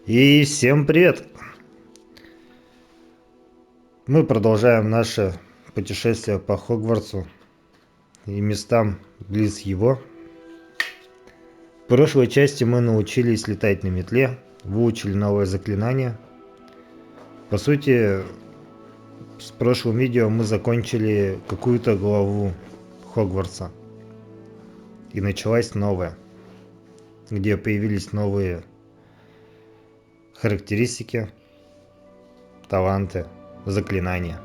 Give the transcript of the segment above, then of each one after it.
И всем привет! Мы продолжаем наше путешествие по Хогвартсу и местам близ его. В прошлой части мы научились летать на метле, выучили новое заклинание. По сути, с прошлым видео мы закончили какую-то главу Хогвартса. И началась новая, где появились новые характеристики, таланты, заклинания.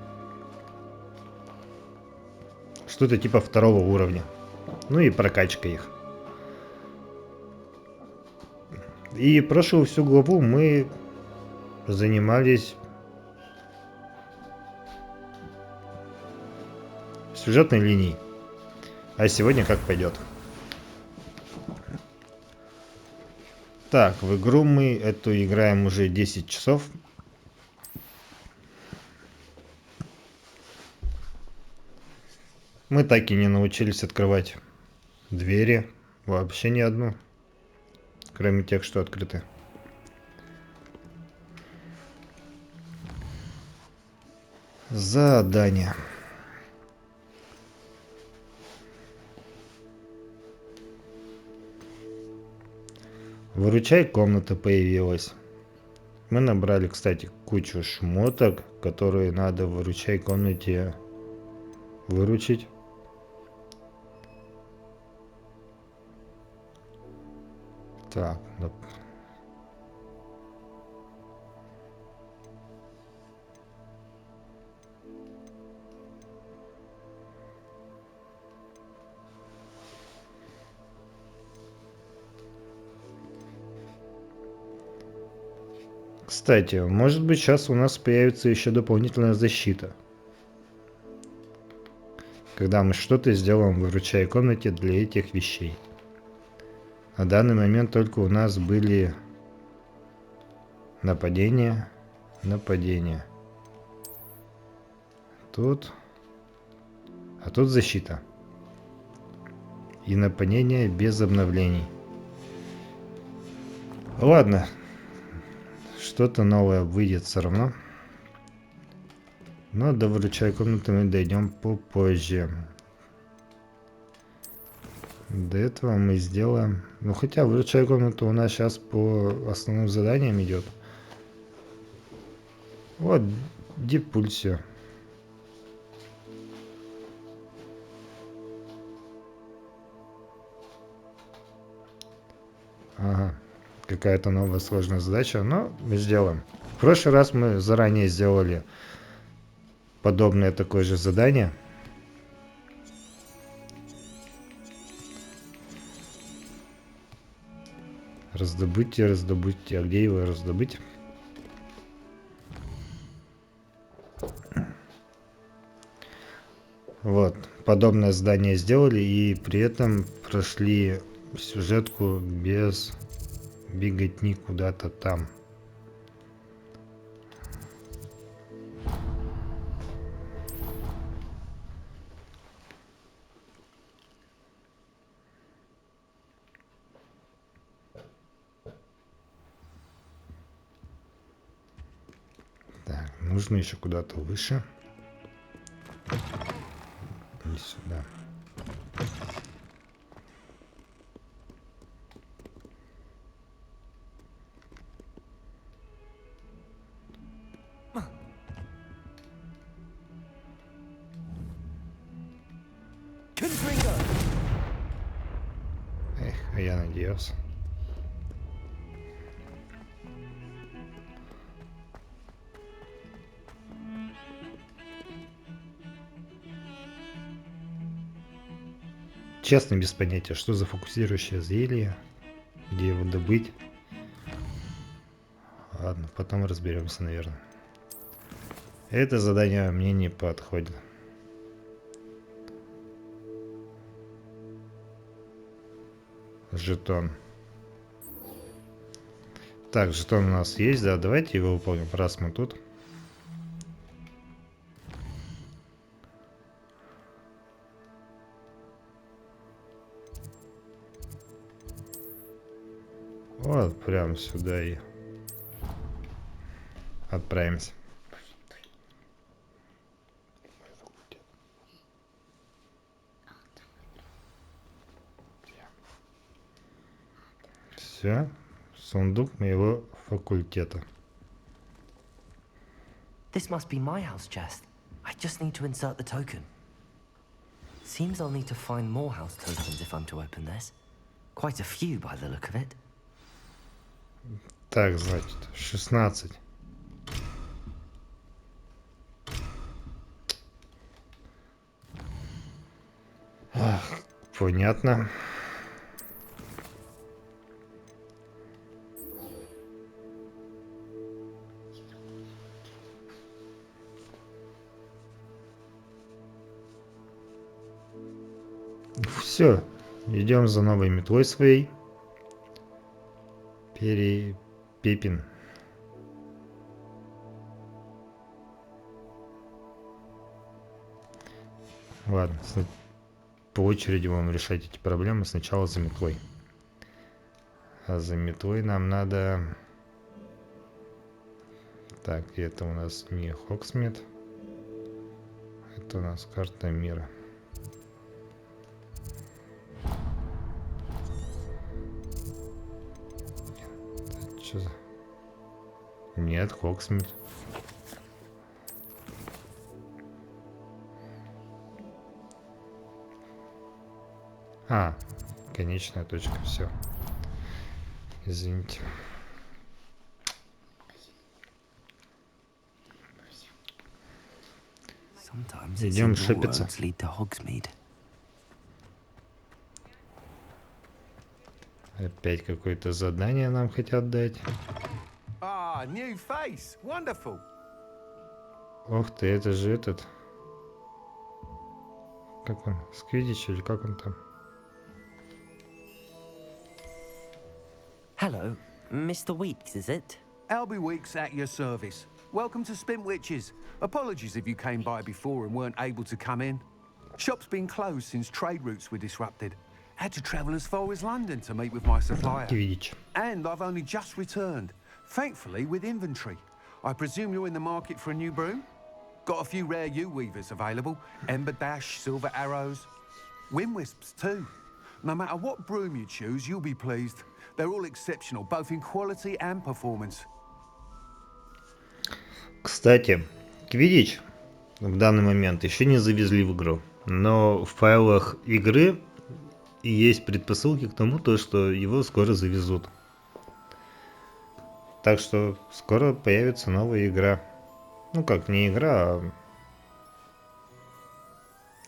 Что-то типа второго уровня. Ну и прокачка их. И прошлую всю главу мы занимались сюжетной линией. А сегодня как пойдет. Так, в игру мы эту играем уже 10 часов. Мы так и не научились открывать двери. Вообще ни одну. Кроме тех, что открыты. Задание. Выручай, комната появилась. Мы набрали, кстати, кучу шмоток, которые надо в выручай комнате выручить. Так, да. Кстати, может быть, сейчас у нас появится еще дополнительная защита. Когда мы что-то сделаем в выручай комнате для этих вещей. На данный момент только у нас были нападение. Тут. А тут защита. И нападение без обновлений. Ладно. Что-то новое выйдет все равно. Но до выручай комнаты мы дойдем попозже. До этого мы сделаем... Ну хотя выручай комнату у нас сейчас по основным заданиям идет. Вот депульсия. Ага. Какая-то новая сложная задача, но мы сделаем. В прошлый раз мы заранее сделали подобное такое же задание. Раздобудьте. А где его раздобыть? Вот, подобное задание сделали и при этом прошли сюжетку без беготни куда-то там. Так, нужно еще куда-то выше. И сюда. Эх, а я надеялся. Честно, без понятия, что за фокусирующее зелье, где его добыть. Ладно, потом разберемся, наверное. Это задание мне не подходит. Жетон. Так, жетон у нас есть, да, давайте его выполним, раз мы тут. Вот, прям сюда и отправимся. Все, сундук моего факультета. This must be my house chest. I just need to insert the token. Seems I'll need to find more house tokens if I'm to open this. Quite a few by the look of it. Так, значит, 16. Ах, понятно. Все, идем за новой метлой своей. Пепин. Ладно, по очереди будем решать эти проблемы. Сначала за метлой. А за метлой нам надо... Так, это у нас не Хоксмит. Это у нас карта мира. Что за... Нет, Хоксмит. А, конечная точка, все. Извините. Идем шепиться. Опять какое-то задание нам хотят дать. New face. Wonderful. Ох ты, это же этот... Как он? Сквидич или как он там? Hello, Mr. Weeks, is it? Albie Weeks at your service. Welcome to Spintwitches. Apologies if you came by before and weren't able to come in. Shop's been closed since trade routes were disrupted. Had to travel as far as London to meet with my supplier. Сквидич. And I've only just returned, thankfully with inventory. I presume you're in the market for a new broom? Got a few rare U-weavers available. Ember Dash, Silver Arrows. Wind Wisps too. No matter what broom you choose, you'll be pleased. They're all exceptional, both in quality and performance. Кстати, Квидич в данный момент еще не завезли в игру, но в файлах игры есть предпосылки к тому, что его скоро завезут. Так что скоро появится новая игра. Ну как, не игра, а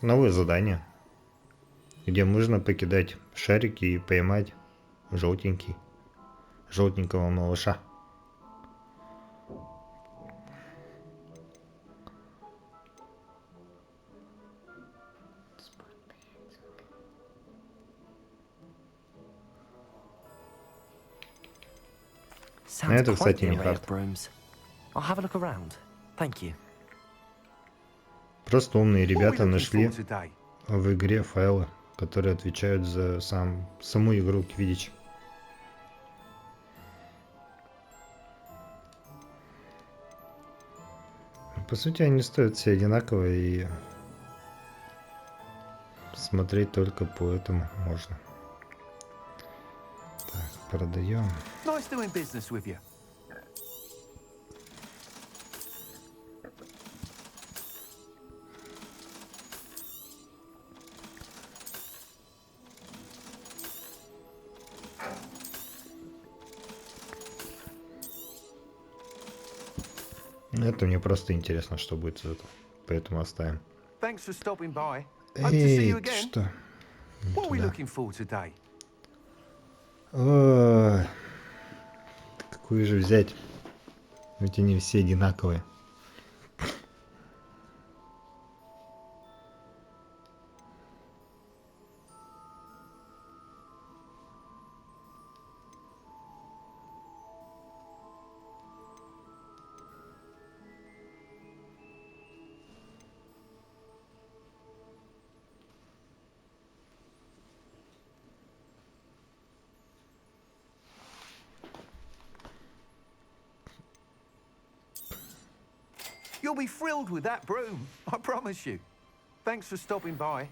новое задание, где можно покидать шарики и поймать желтенького малыша. Это, кстати, не хард. Просто умные ребята нашли в игре файлы, которые отвечают за саму игру Квидич. По сути, они стоят все одинаково, и смотреть только по этому можно. Так, продаем. Nice doing business with you. Это мне просто интересно, что будет из этого. Поэтому оставим. Thanks for stopping by. Hope to see you Эй, again. что? What are we looking for today? Ой, какую же взять? Ведь они все одинаковые. You'll be thrilled with that broom, I promise you. Thanks for stopping by.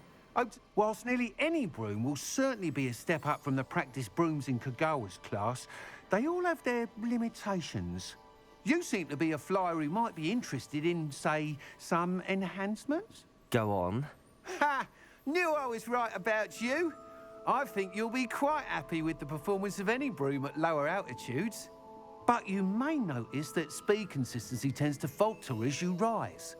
Whilst nearly any broom will certainly be a step up from the practice brooms in Kagawa's class, they all have their limitations. You seem to be a flyer who might be interested in, say, some enhancements? Go on. Ha! Knew I was right about you. I think you'll be quite happy with the performance of any broom at lower altitudes. But you may notice that speed consistency tends to falter as you rise.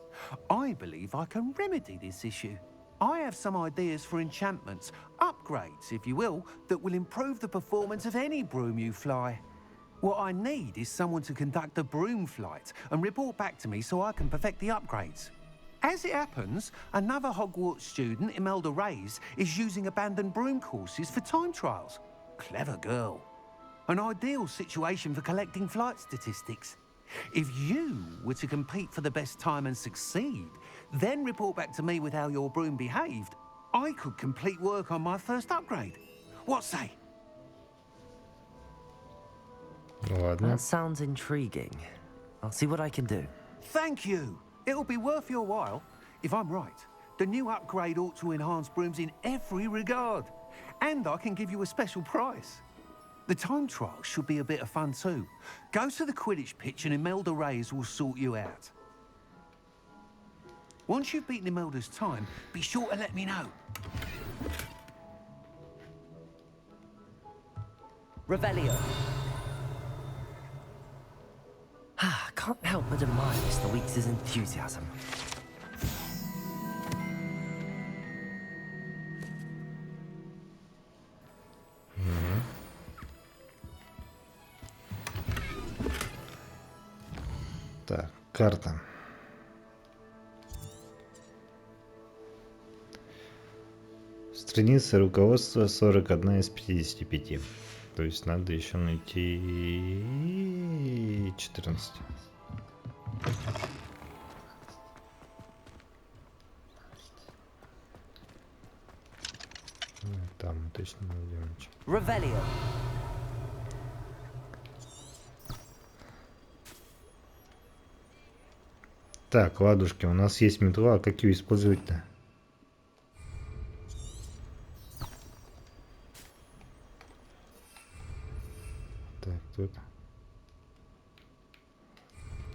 I believe I can remedy this issue. I have some ideas for enchantments, upgrades, if you will, that will improve the performance of any broom you fly. What I need is someone to conduct a broom flight and report back to me so I can perfect the upgrades. As it happens, another Hogwarts student, Imelda Reyes, is using abandoned broom courses for time trials. Clever girl. An ideal situation for collecting flight statistics. If you were to compete for the best time and succeed, then report back to me with how your broom behaved, I could complete work on my first upgrade. What say? Ладно. That sounds intriguing. I'll see what I can do. Thank you. It'll be worth your while. If I'm right, the new upgrade ought to enhance brooms in every regard. And I can give you a special price. The time trial should be a bit of fun too. Go to the Quidditch pitch and Imelda Reyes will sort you out. Once you've beaten Imelda's time, be sure to let me know. Revelio. Can't help but admire Mr. Weeks' enthusiasm. Так, карта. Страница руководства 41 из 55. То есть надо еще найти 14. Там мы точно не найдем ничего. Revelio. Так, ладушки, у нас есть метла, а как ее использовать-то? Так, тут.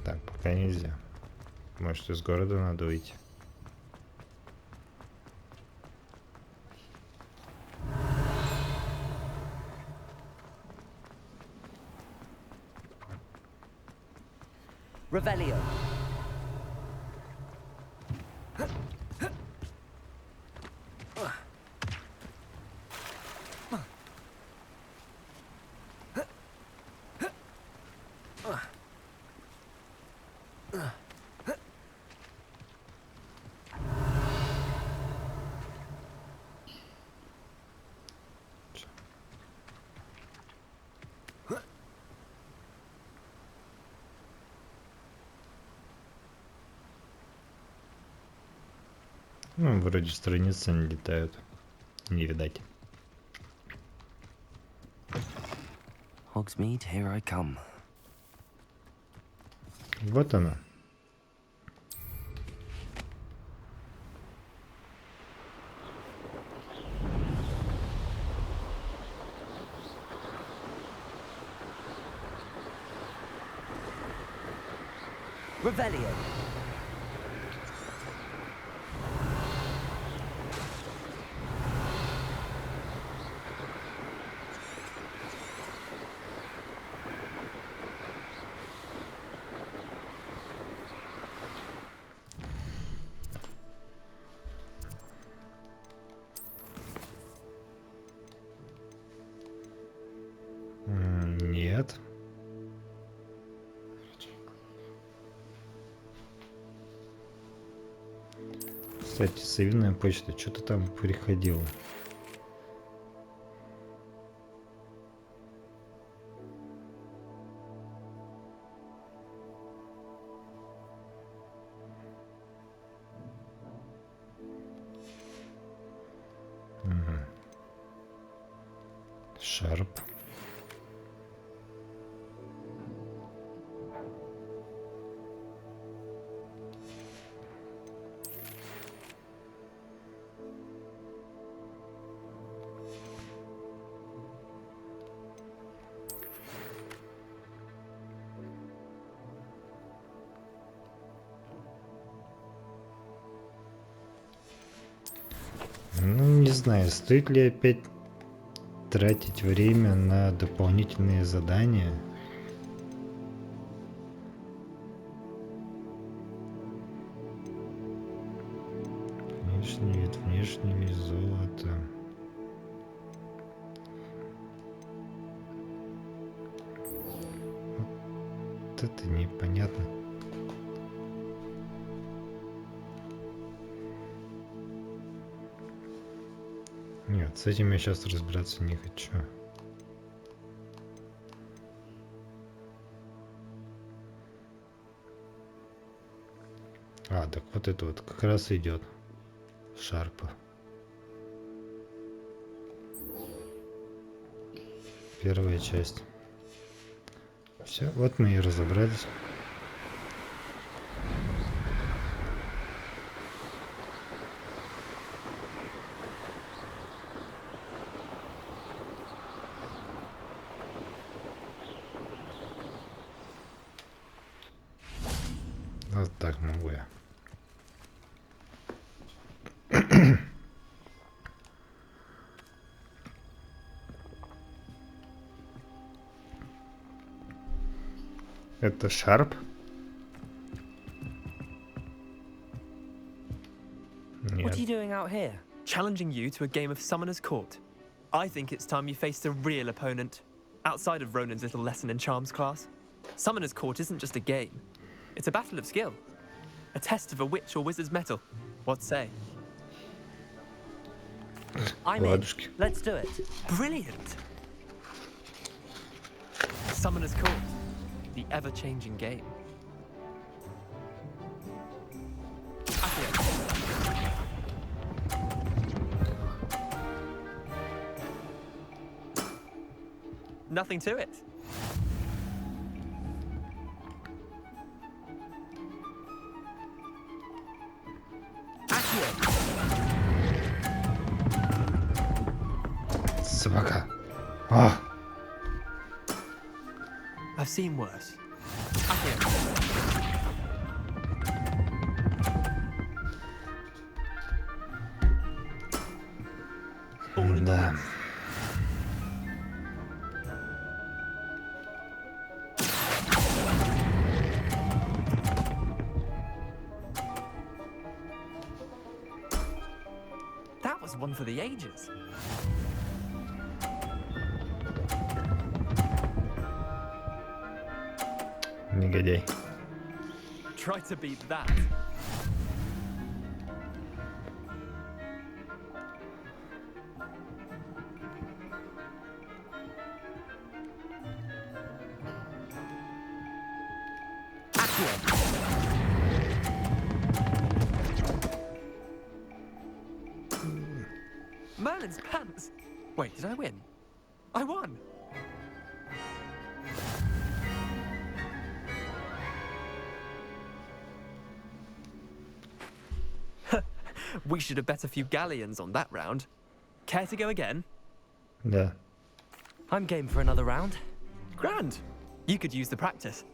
Так, пока нельзя. Может, из города надо выйти. Revelio. Ну, вроде страницы не летают. Не видать. Hogsmeade, here I come. Вот она. Revelio. Нет. Кстати, совиная почта, что-то там приходило. Шарп. не знаю, стоит ли опять тратить время на дополнительные задания. Внешний вид золота. Вот это непонятно. Нет, с этим я сейчас разбираться не хочу. А, так вот это вот как раз идет. Шарпа. Первая часть. Все, вот мы и разобрались. Вот так могу я. Это Шарп? What are you doing out here? Challenging you to a game of Summoner's Court. I think it's time you faced a real opponent, outside of Ronan's little lesson in charms class. Summoner's Court isn't just a game. It's a battle of skill. A test of a witch or wizard's mettle. What say? I'm in. Let's do it. Brilliant! Summoner's Court. The ever-changing game. Accio. Nothing to it. Accio. Собака. А! I've seen worse. Accio. Да. That was one for the ages. Негодяй. Try to beat that. Merlin's pants! Wait, did I win? I won! We should have bet a few galleons on that round. Care to go again? Да. I'm game for another round. Grand! You could use the practice.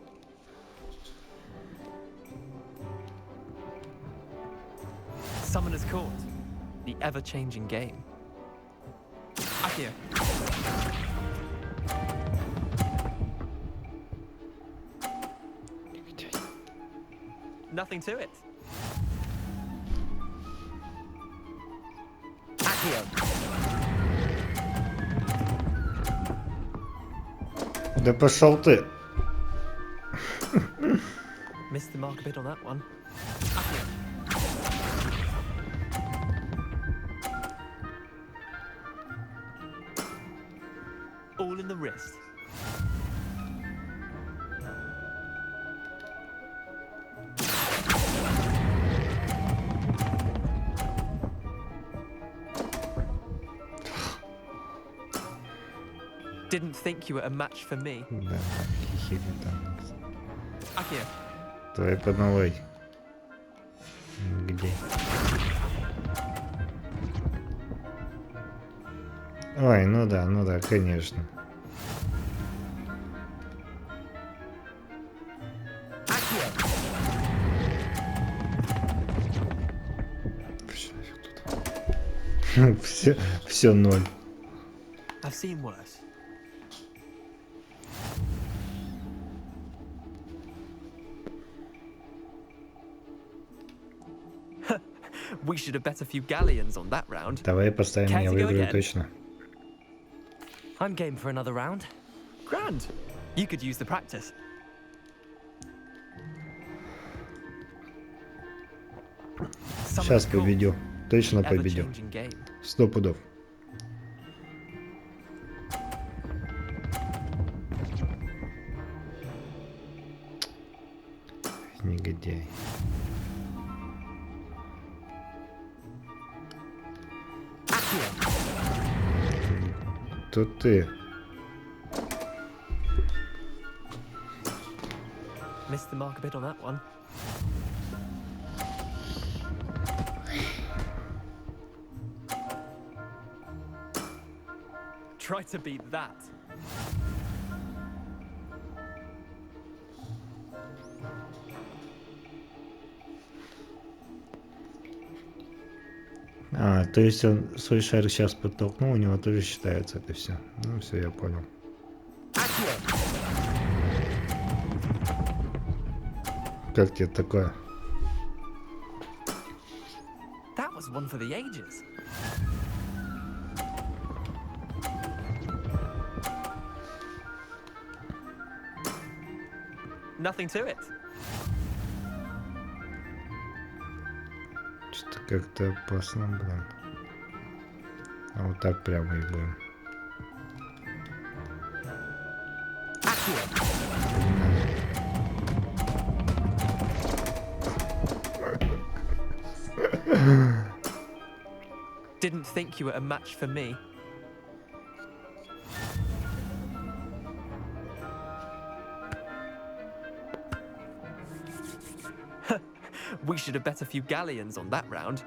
Summoner's Court. The ever-changing game. Accio. Nothing to it. Accio. Да пошел ты. Missed the mark a bit on that one. Accio. All in the wrist. Didn't think you were a match for me. Да, хихикай там. Accio. Давай по новой. Где? Ой, ну да, конечно. Accio. Всё, нафиг тут. Все ноль. I've seen worse. We should have bet a few galleons on that round. Давай поставим, Care я to go выиграю again? точно. I'm game for another round. Grand. You could use the practice. Сейчас победю. Точно победю. 100 пудов. Негодяй. Тут ты. Missed the mark a bit on that one. Try to beat that. А, то есть он свой шар сейчас подтолкнул, у него тоже считается это все. Ну все, я понял. Как тебе такое? That was one for the ages. Nothing to it. Что-то как-то опасно, блин. А вот так прямо и будем. Didn't think you were a match for me. We should have bet a few galleons on that round.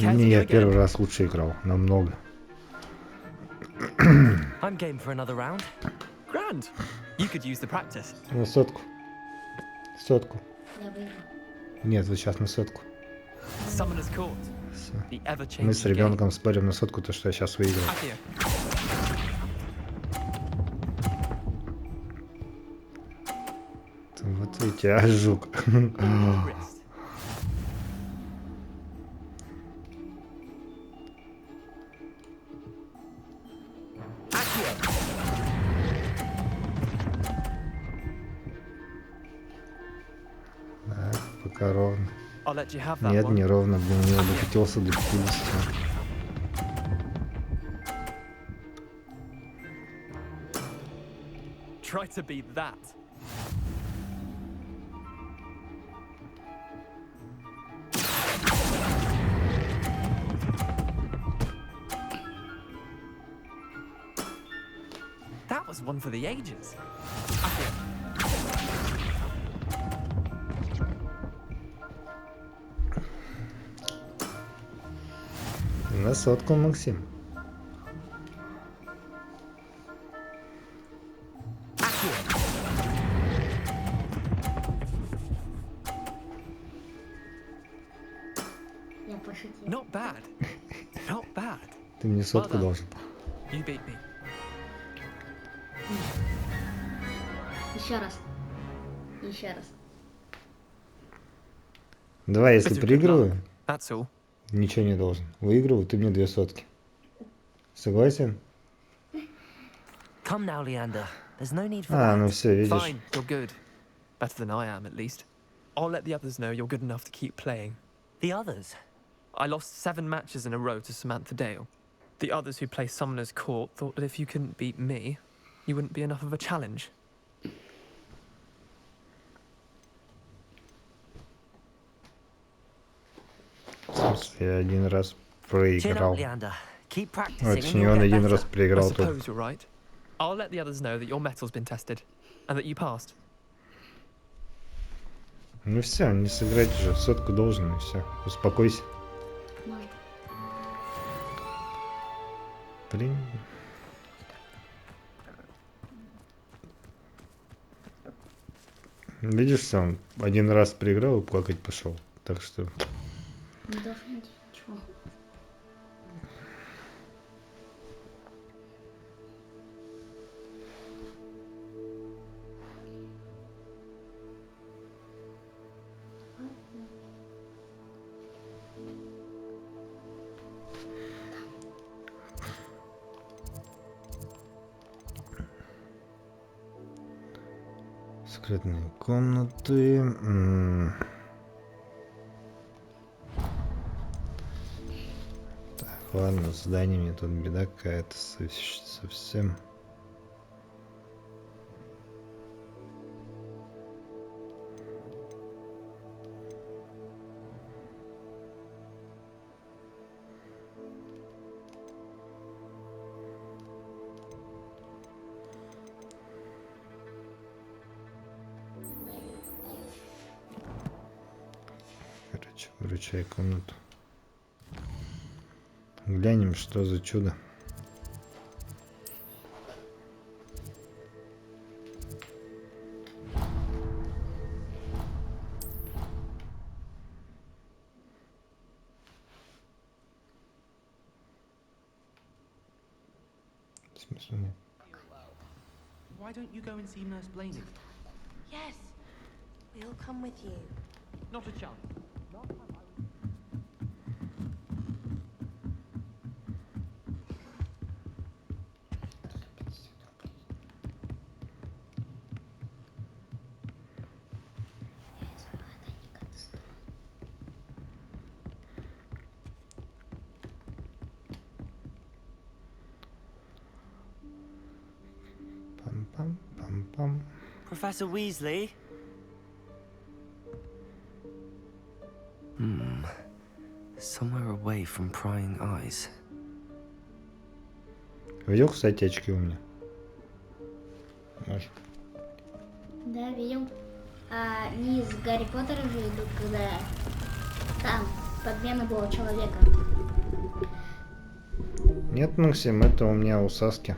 Не, я первый раз лучше играл, намного. I'm game for another round. Grand. You could use the practice. На сотку. Сотку. Я выиграл. Нет, вот сейчас на сотку. Summoner's Court. Всё. The ever-changing Мы с ребенком спорим на сотку, то что я сейчас выиграю. Accio. Вот видите, а жук. Wrist. Так, пока ровно. I'll let you have that Нет, one. не ровно, блин, у него докатился до 50. Try to beat that. That was one for the ages. Accio. На сотку, Максим. Я пошутил. Not bad. Not bad. Ты мне сотку Well done. должен. You beat me. Еще раз. Еще раз. Давай, если But you're good проигрываю, luck. That's all. ничего не должен. Выигрываю, ты мне 2 сотки. Согласен? Come now, Leander. There's no need for А, that. ну все, видишь. Fine, you're good. Better than I am, at least. I'll let the others know you're good enough to keep playing. The others. I lost 7 matches in a row to Samantha Dale. The others who play Summoner's Court thought that if you couldn't beat me, you wouldn't be enough of a challenge. В смысле, я один раз Chin проиграл. up, Leander. Keep practicing Ой, and точнее, you'll он get один better. раз I проиграл только. suppose you're right. I'll let the others know that your metal's been tested and that you passed. Ну все, не сыграть уже. Сотку должен, и все. Успокойся. Мой. Блин. Видишь, все, он один раз проиграл и плакать пошел. Так что Не должен быть ничего. Секретные комнаты. Так, ладно, с зданиями тут беда какая-то совсем. Короче, выручай комнату. Глянем, что за чудо. В смысле нет? Why don't you go and see Nurse Blaney? Yes, we'll come with you. Not a chance. Пам-пам-пам-пам. Professor Weasley? Somewhere away from prying eyes. Видел, кстати, очки у меня? Может. Да, видел. А не из Гарри Поттера же идут, когда там подмена была человека. Нет, Максим, это у меня у Саски.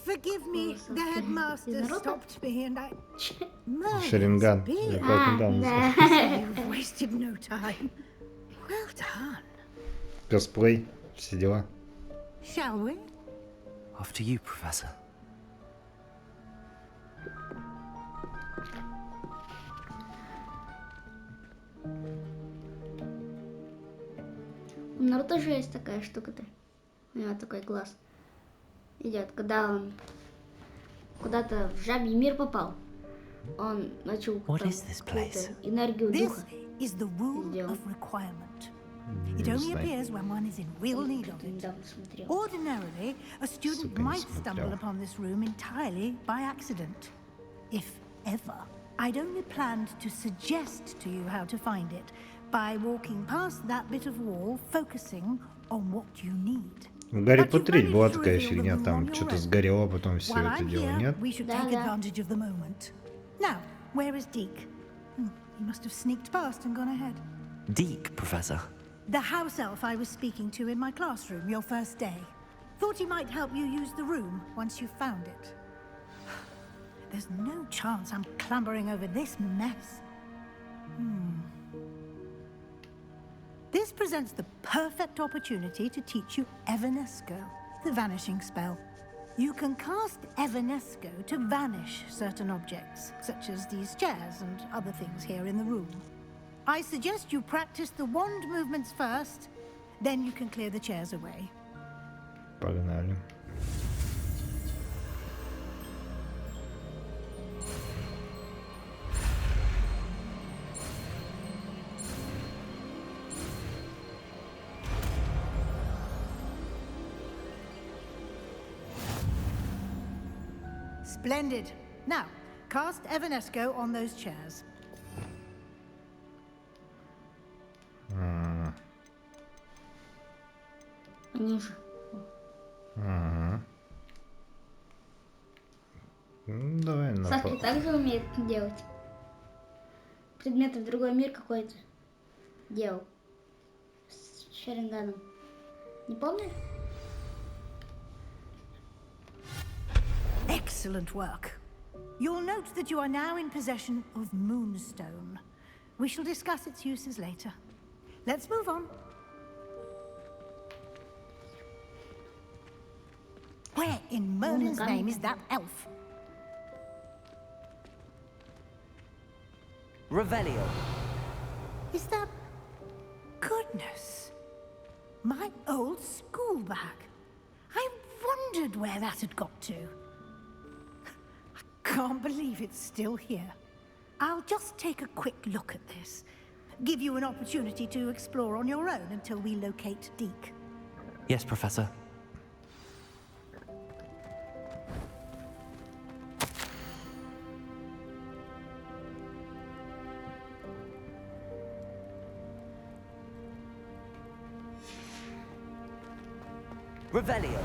Forgive me, the headmaster stopped me and I... Шеринган. Я как недавно слышал. You've wasted no time. Well done. Косплей, все дела. Shall we? After you, Professor. У Наруто тоже есть такая штука-то. У него такой глаз идет, когда он куда-то в жабий мир попал. Он начал What там is this place? какую-то энергию This духа. is the rule Сделал. of requirement. It Не only знаю. appears when one is in real need of it. Недавно смотрел. Ordinarily, a student Сука, не might stumble смотрел. upon this room entirely by accident. If ever. I'd only planned to suggest to you how to find it by walking past that bit of wall, focusing on what you need. В Гарри But you Поттере managed была to такая reveal the фигня, room on там your что-то own. сгорело, потом все While это I'm дело, here, нет? we should Да, take да. advantage of the moment. Now, where is Deke? He must have sneaked past and gone ahead. Deke, Professor. The house elf I was speaking to in my classroom your first day. Thought he might help you use the room once you found it. There's no chance I'm clambering over this mess. This presents the perfect opportunity to teach you Evanesco, the vanishing spell. You can cast Evanesco to vanish certain objects, such as these chairs and other things here in the room. I suggest you practice the wand movements first, then you can clear the chairs away. Погнали. Splendid. Now, cast Evanesco on those chairs. Ниже. Ага. Ну, давай на Саски также умеет делать. Предметы в другой мир какой-то делал. С Шеринганом. Не помнишь? Excellent work. You'll note that you are now in possession of Moonstone. We shall discuss its uses later. Let's move on. Where in Merlin's name is that elf? Revelio. Is that... Goodness. My old school bag. I wondered where that had got to. can't believe it's still here. I'll just take a quick look at this. Give you an opportunity to explore on your own until we locate Deke. Yes, Professor. Revelio.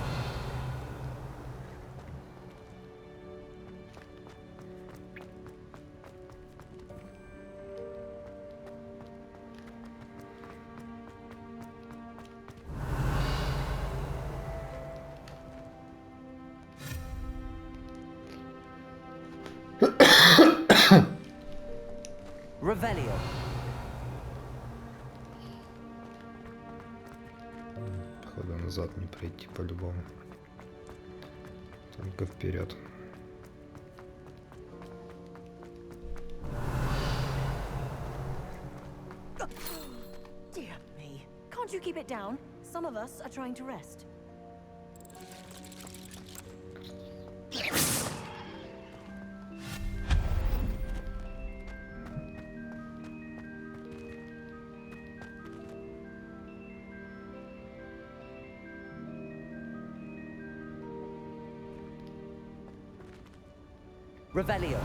Revelio. Походу назад не пройти по-любому. Только вперед. Dear me. Can't you keep it down? Some of us are trying to rest. Revelio.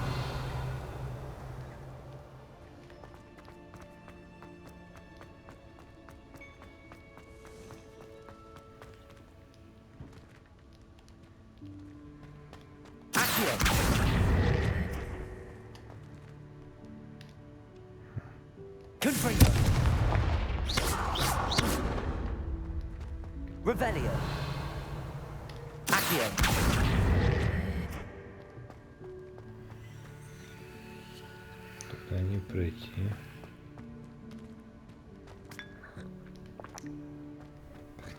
Accio. Confringo. Revelio. Accio. Туда не пройти.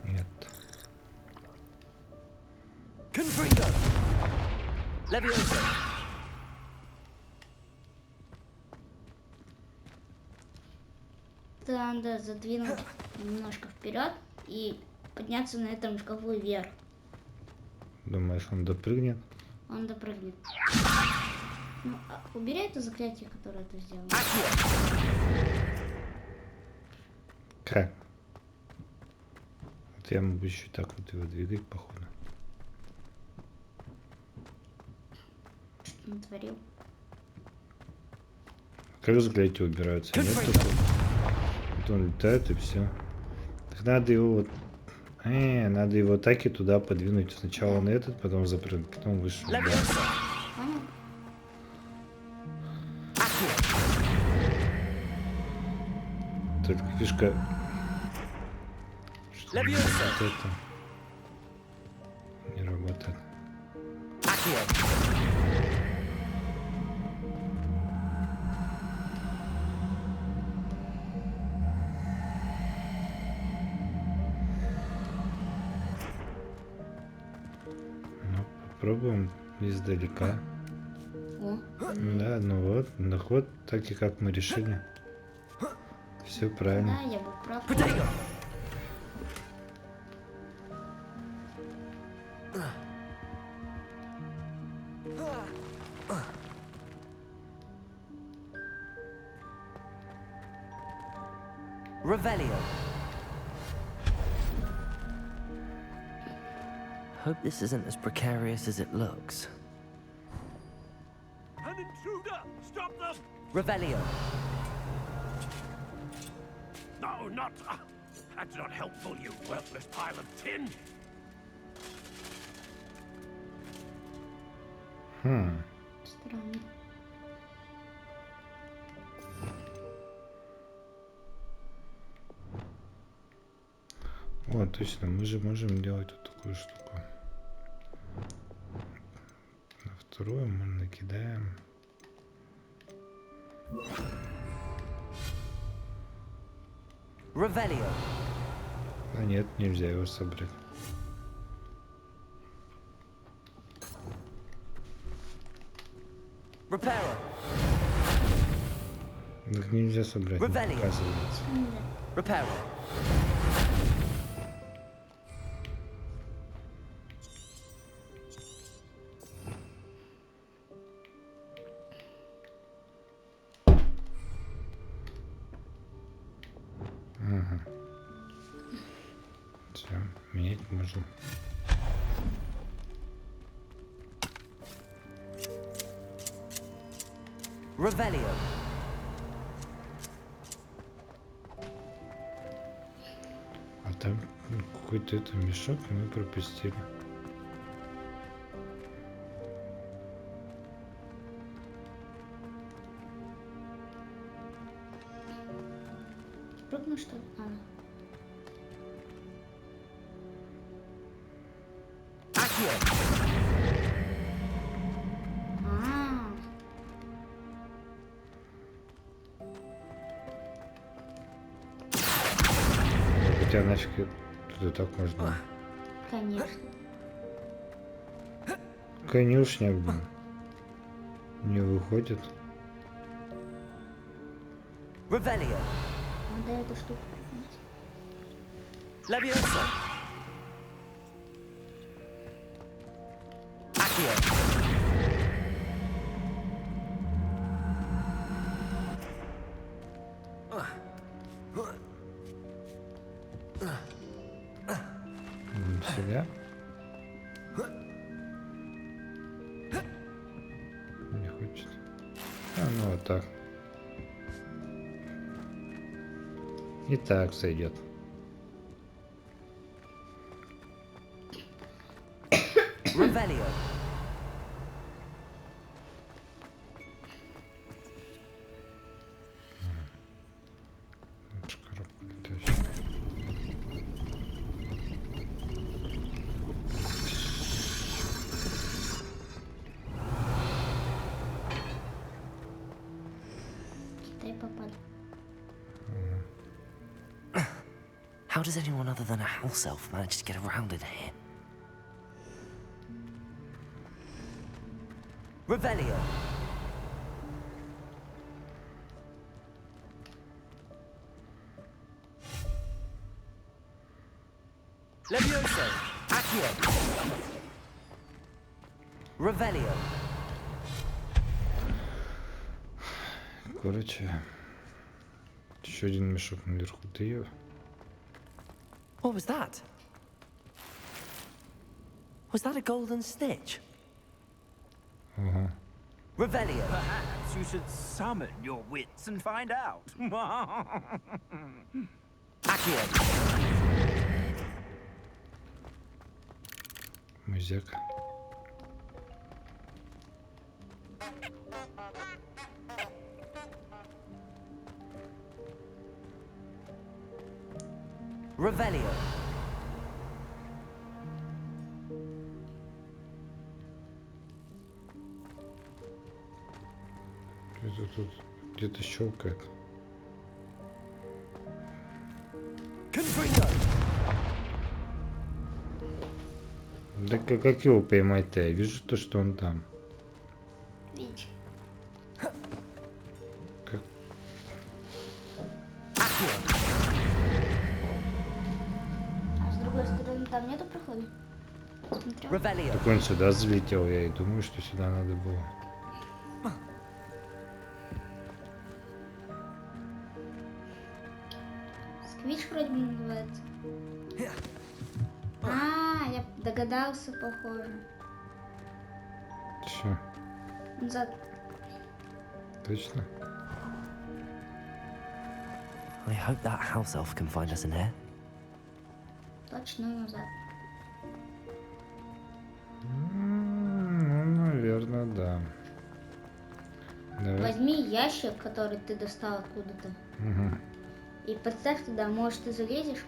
Нет. Confringo. Levioso. Надо задвинуть немножко вперед и подняться на этом шкафу вверх. Думаешь, он допрыгнет? Он допрыгнет. Ну, убери это заклятие, которое ты сделал. Как? Вот я могу еще так вот его двигать, походу. Что натворил? Как заклятия убираются? Нет такого. Вот он летает и все. Так надо его вот... надо его так и туда подвинуть. Сначала на этот, потом запрыгнуть, потом выше. Да. Понял? Только фишка... Что вот это не работает. Ну, попробуем издалека. О. Да, ну вот, вот так и как мы решили. Все правильно. Да, я был прав. Revelio. Hope this isn't as precarious as it looks. An intruder! Stop them! Revelio. No, not... that's not helpful, you worthless pile of tin! Странно. О, точно, мы же можем делать вот такую штуку. На вторую мы накидаем. Revelio. А нет, нельзя его собрать. Reparo. Так нельзя собрать, Revelio. оказывается. Reparo. поднять можем. Revelio. А там какой-то это мешок, и мы пропустили. Прыгну, что ли? Хотя нафиг тут и так можно. Конечно. Конюшня, блин. Не выходит. Revelio. Надо эту штуку прыгнуть. Leviosa. Accio. Сюда. Не хочет. Ну вот так. И так сойдет. Revelio. How does anyone other than a house elf manage to get around in here? Revelio. Levioso. Accio. Revelio. Короче, еще один мешок наверху. Ты ее? What was that? Was that a golden snitch? Ага. Revelio. Perhaps you should summon your wits and find out. Accio. Музяк. Revelio. Это тут где-то щелкает. Да как его поймать-то? Я вижу то, что он там. Видишь? Как? А с другой стороны там нету прохода? Смотрел? Revelio. Так он сюда залетел, я и думаю, что сюда надо было. Сквич вроде бы называется. А, я догадался, похоже. Че? Назад. Точно? I hope that house elf can find us in here. Точно назад. Ну, наверное, да. Давай. Возьми ящик, который ты достал откуда-то. Угу. И представь туда, может ты залезешь?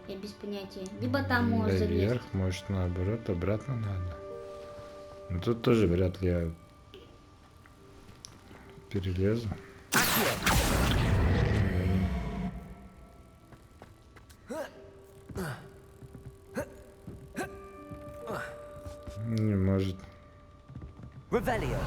Я без понятия. Либо там можешь залезть. Вверх, может наоборот, обратно надо. Но тут тоже вряд ли я перелезу. Не может. Revelio.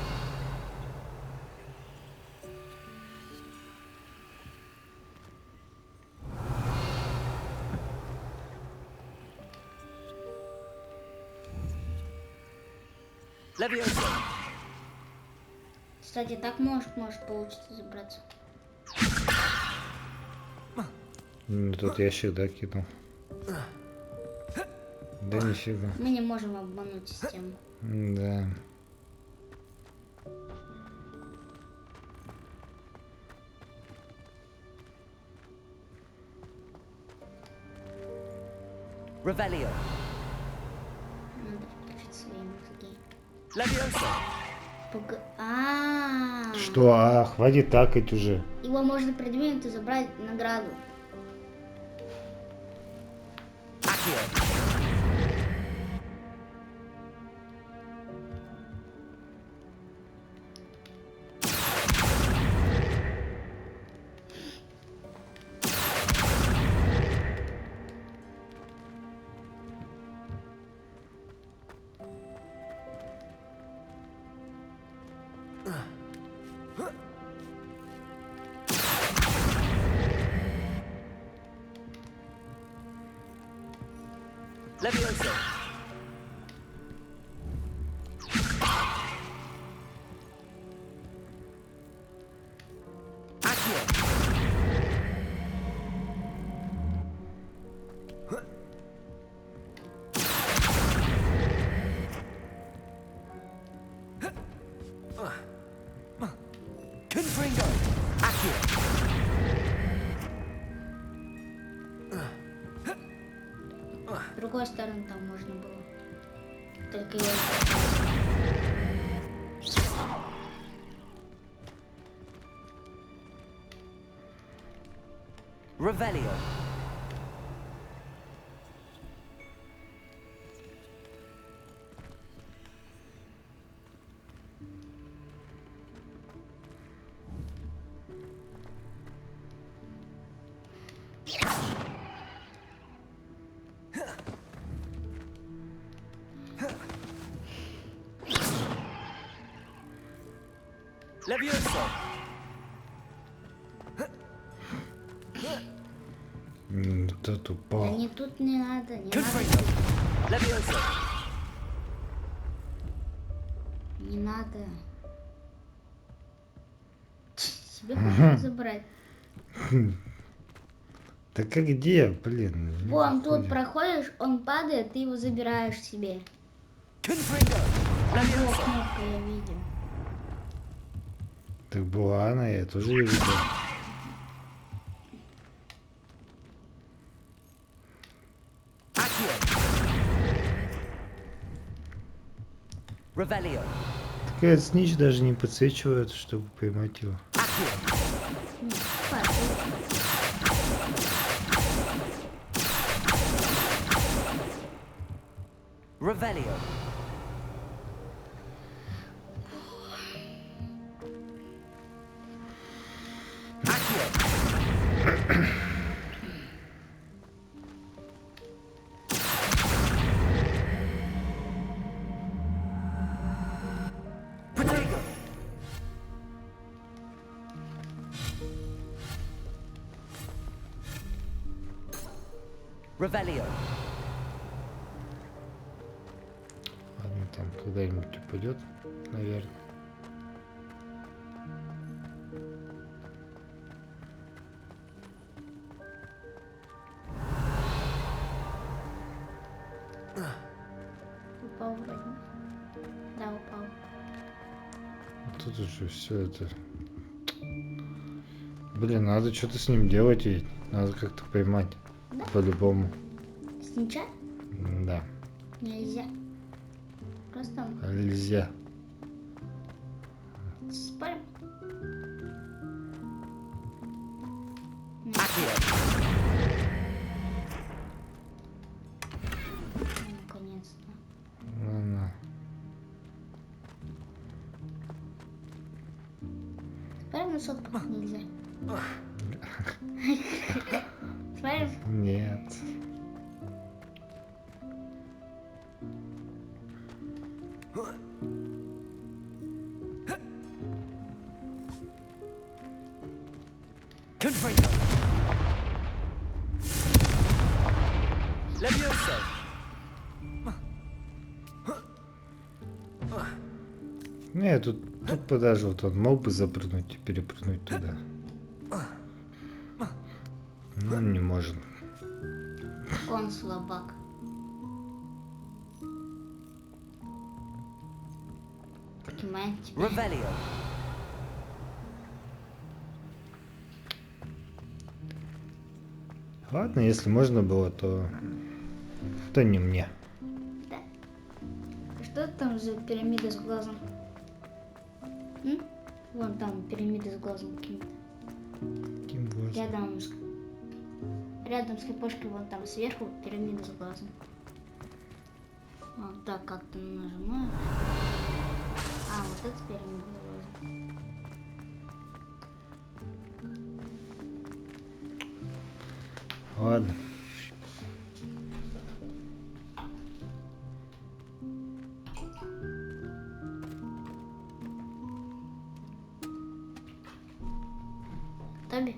Levioso. Кстати, так может получится забраться. Тут ящик, да, кинул. Да нифига. Мы не можем обмануть систему. Да. Revelio. Надо включить свои мозги. Leviosa. Что? Хватит такать уже. Его можно продвинуть и забрать награду. Accio. Leviosa. Accio. Confringo. Accio. С другой стороны там можно было. Только его... Revelio. Leviosa. Тут Да упал. не тут не надо, не надо. Confringo. Leviosa. Не надо. Себе хочешь забрать. Так а где, блин? не Вон тут заходит. проходишь, он падает, ты его забираешь себе. Confringo. Вот Leviosa. кнопка, я видел. Так была она, я тоже ее видел. Accio. Revelio. Такая снич даже не подсвечивает, чтобы поймать его. Accio. Revelio. Accio. Protego. Revelio. Ладно, там когда-нибудь упадет, наверное. Упал вроде. Да, упал. Тут уже все это. Блин, надо что-то с ним делать и надо как-то поймать. Да? По-любому. Снича? Да. Нельзя. Просто Нельзя. спорим. Accio. Наконец-то. Ладно. Спорим на сотках нельзя. Спорим? Нет. Confringo. Leviosa. Не, тут подожди, вот он мог бы запрыгнуть и перепрыгнуть туда. Но он не может. Он слабак. Покемончик. Revelio. Ладно, если можно было, то не мне. Да. Что там за пирамида с глазом? М? Вон там пирамида с глазом каким-то. Каким глазом? Рядом с лепешкой, вон там сверху пирамида с глазом. Вот так как-то нажимаю. А, вот это пирамида с глазом. Ладно. Тоби?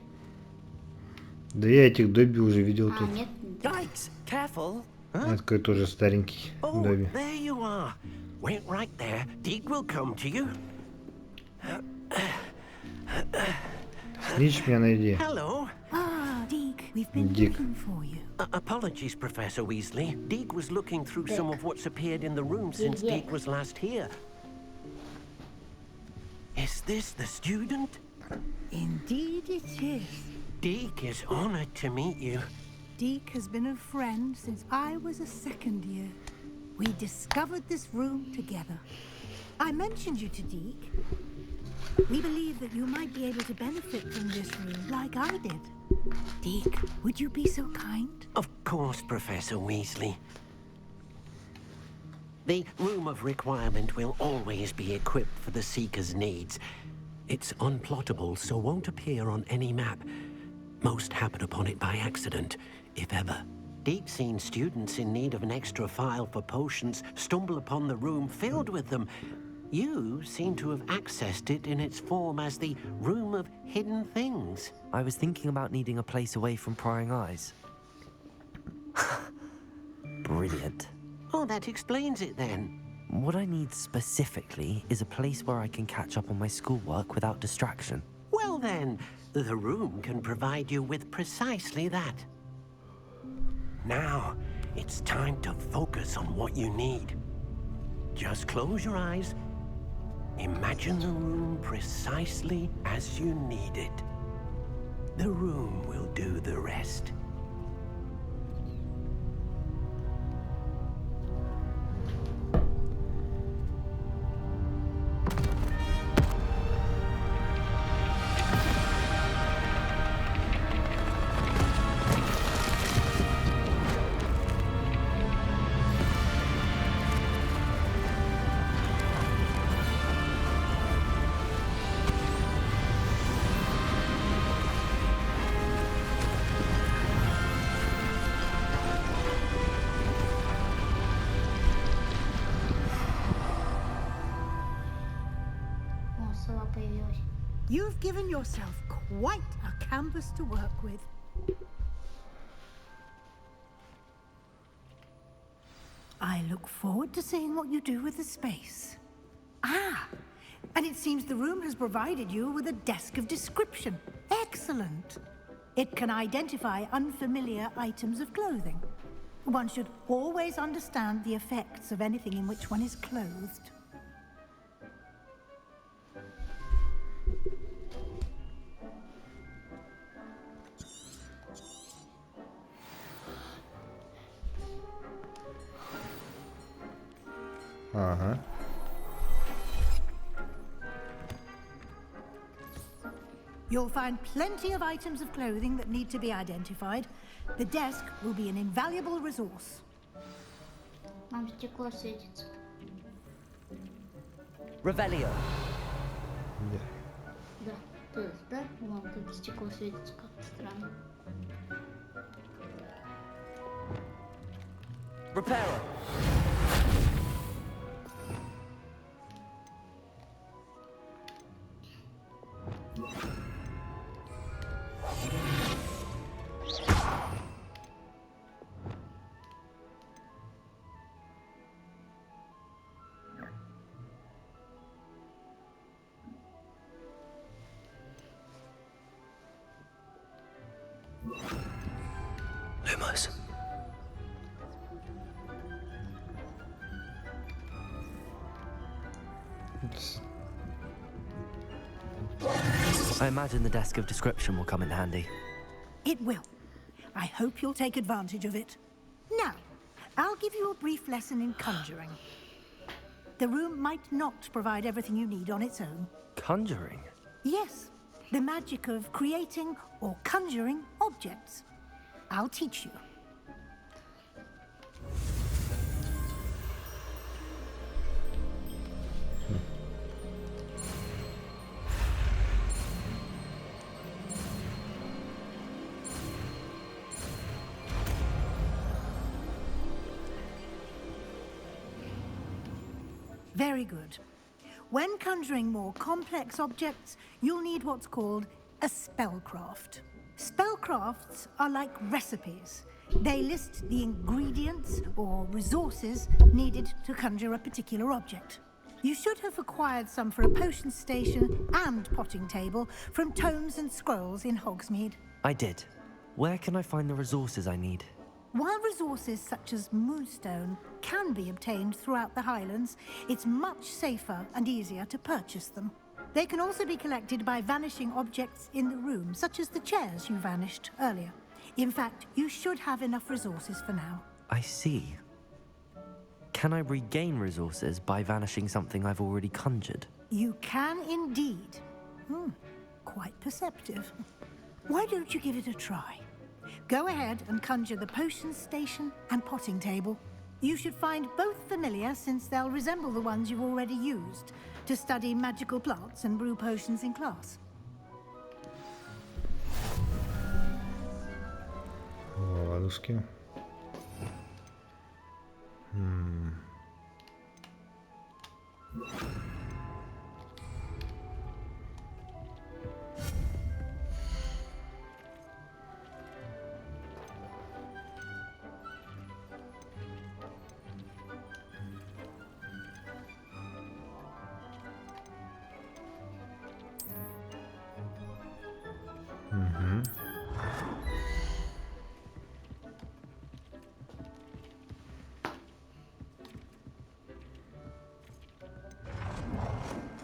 Да я этих Добби уже видел А, тут. нет. Yikes! Careful! Я такой тоже старенький Oh, Добби. there you are. Wait right there. Deke will come to you. Снич меня найди. Hello. Ah, Deke, we've been Dick. looking for you. Apologies, Professor Weasley. Deke was looking through some of what's appeared in the room since Yeah. Deke was last here. Is this the student? Indeed it is. Deke is honored to meet you. Deke has been a friend since I was a second year. We discovered this room together. I mentioned you to Deke. We believe that you might be able to benefit from this room like I did. Deke, would you be so kind? Of course, Professor Weasley. The Room of Requirement will always be equipped for the Seeker's needs. It's unplottable, so won't appear on any map. Most happen upon it by accident, if ever. Deep-seen students in need of an extra file for potions stumble upon the room filled with them. You seem to have accessed it in its form as the Room of Hidden Things. I was thinking about needing a place away from prying eyes. Brilliant. Oh, that explains it then. What I need specifically is a place where I can catch up on my schoolwork without distraction. Well then, the room can provide you with precisely that. Now, it's time to focus on what you need. Just close your eyes. Imagine the room precisely as you need it. The room will do the rest. О, сова появилась. You've given yourself quite a canvas to work with. I look forward to seeing what you do with the space. Ah, and it seems the room has provided you with a desk of description. Excellent. It can identify unfamiliar items of clothing. One should always understand the effects of anything in which one is clothed. Ага. You'll find plenty of items of clothing that need to be identified. The desk will be an invaluable resource. Там стекло светится. Revelio. Да, то есть, да? Вон, тут стекло светится как-то странно. Reparo. Lumos. I imagine the desk of description will come in handy. It will. I hope you'll take advantage of it. Now, I'll give you a brief lesson in conjuring. The room might not provide everything you need on its own. Conjuring? Yes, the magic of creating or conjuring objects. I'll teach you. Very good. When conjuring more complex objects, you'll need what's called a spellcraft. Spellcrafts are like recipes. They list the ingredients or resources needed to conjure a particular object. You should have acquired some for a potion station and potting table from tomes and scrolls in Hogsmeade. I did. Where can I find the resources I need? While resources such as moonstone can be obtained throughout the Highlands, it's much safer and easier to purchase them. They can also be collected by vanishing objects in the room, such as the chairs you vanished earlier. In fact, you should have enough resources for now. I see. Can I regain resources by vanishing something I've already conjured? You can indeed. Quite perceptive. Why don't you give it a try? Go ahead and conjure the potion station and potting table. You should find both familiar, since they'll resemble the ones you've already used to study magical plants and brew potions in class. Ладушки.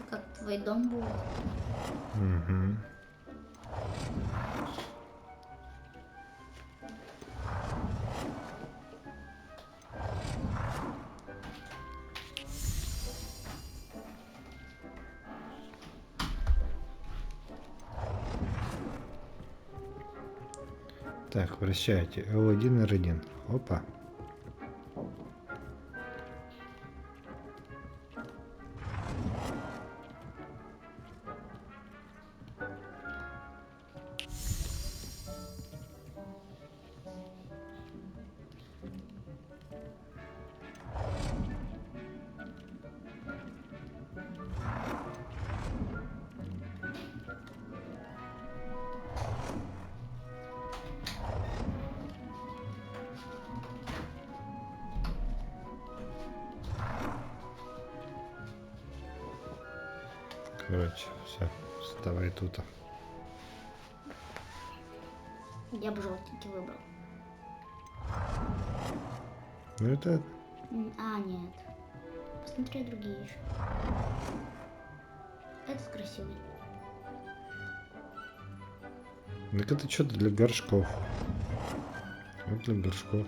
Как твой дом будет? Так, вращайте. L1, R1. Опа. Короче, все, вставай тут. Я бы желтенький выбрал. Ну это... Нет. Посмотри другие еще. Этот красивый. Так это что-то для горшков. Вот для горшков.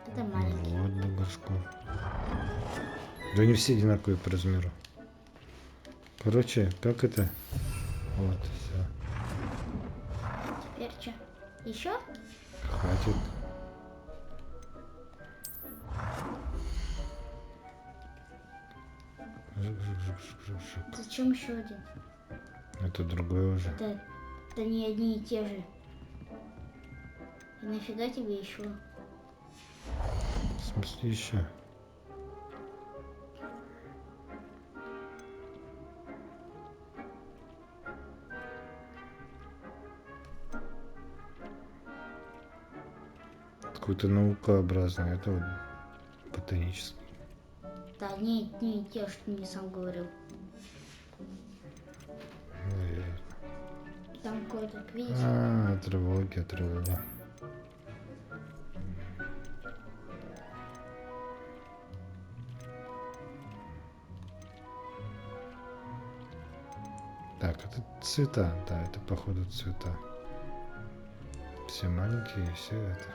Это маленький. Вот для горшков. Да не все одинаковые по размеру. Короче, как это? Вот, все. Теперь что? Еще? Хватит. Жик. Зачем еще один? Это другой уже. Это не одни и те же. И нафига тебе еще? В смысле еще? Какой-то наукообразный, это вот ботанический. Да, не те, что мне сам говорил. Наверное. Там какой-то, видишь? Травология. Так, это цвета. Да, это походу цвета. Все маленькие, и все это.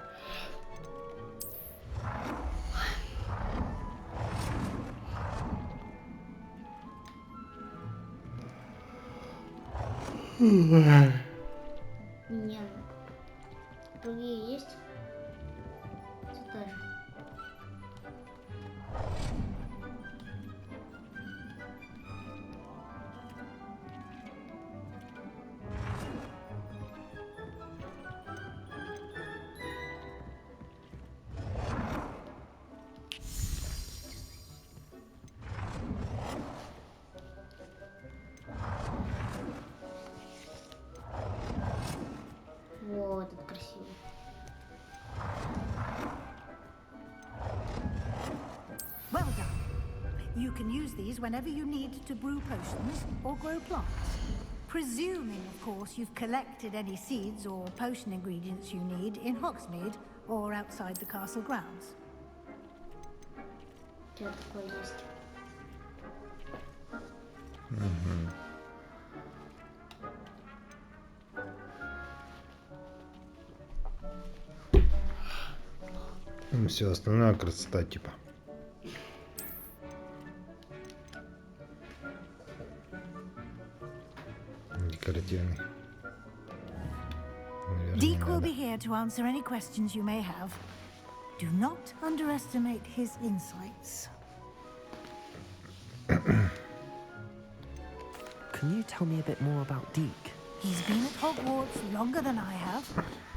Не, другие есть? Цвета же. Вот, это красиво. Well done. You can use these whenever you need to brew potions or grow plants. Presuming, of course, you've collected any seeds or potion ingredients you need in Hogsmeade or outside the castle grounds. Что такое есть? Все, основная красота типа. Декоративный. Наверное, Deke не will надо. be here to answer any questions you may have. Do not underestimate his insights. Can you tell me a bit more about Deke? He's been at Hogwarts longer than I have,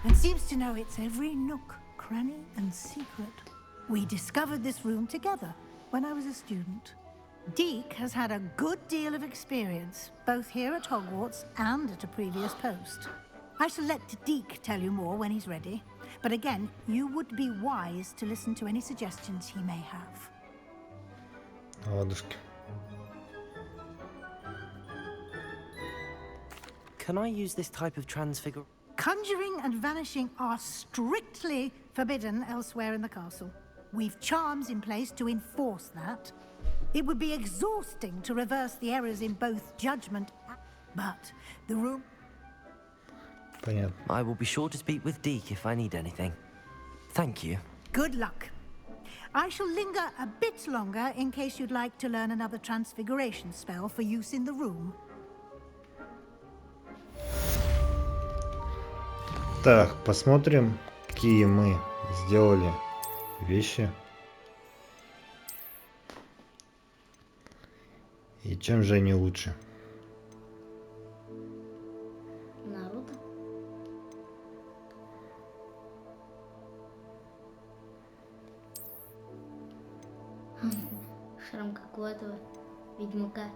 and seems to know its every nook, cranny, and secret. We discovered this room together when I was a student. Deke has had a good deal of experience, both here at Hogwarts and at a previous post. I shall let Deke tell you more when he's ready, but again, you would be wise to listen to any suggestions he may have. Ладушки. Can I use this type of transfigure? Conjuring and vanishing are strictly forbidden elsewhere in the castle. We've charms in place to enforce that. It would be exhausting to reverse the errors in both judgment, but the room... Понятно. I will be sure to speak with Deke if I need anything. Thank you. Good luck. I shall linger a bit longer in case you'd like to learn another transfiguration spell for use in the room. Так, посмотрим, какие мы сделали вещи. И чем же они лучше? Наруто. Шрам как у этого ведьмака.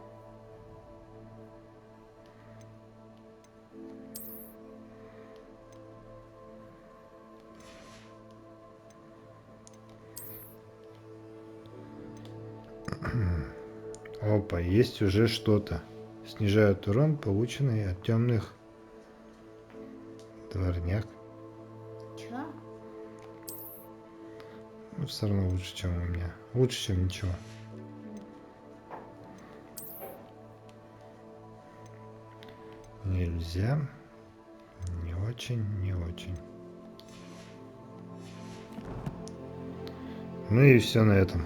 Опа, есть уже что-то. Снижают урон, полученный от темных дворняк. Чё? Ну, все равно лучше, чем у меня. Лучше, чем ничего. Нельзя. Не очень, не очень. Ну и все на этом.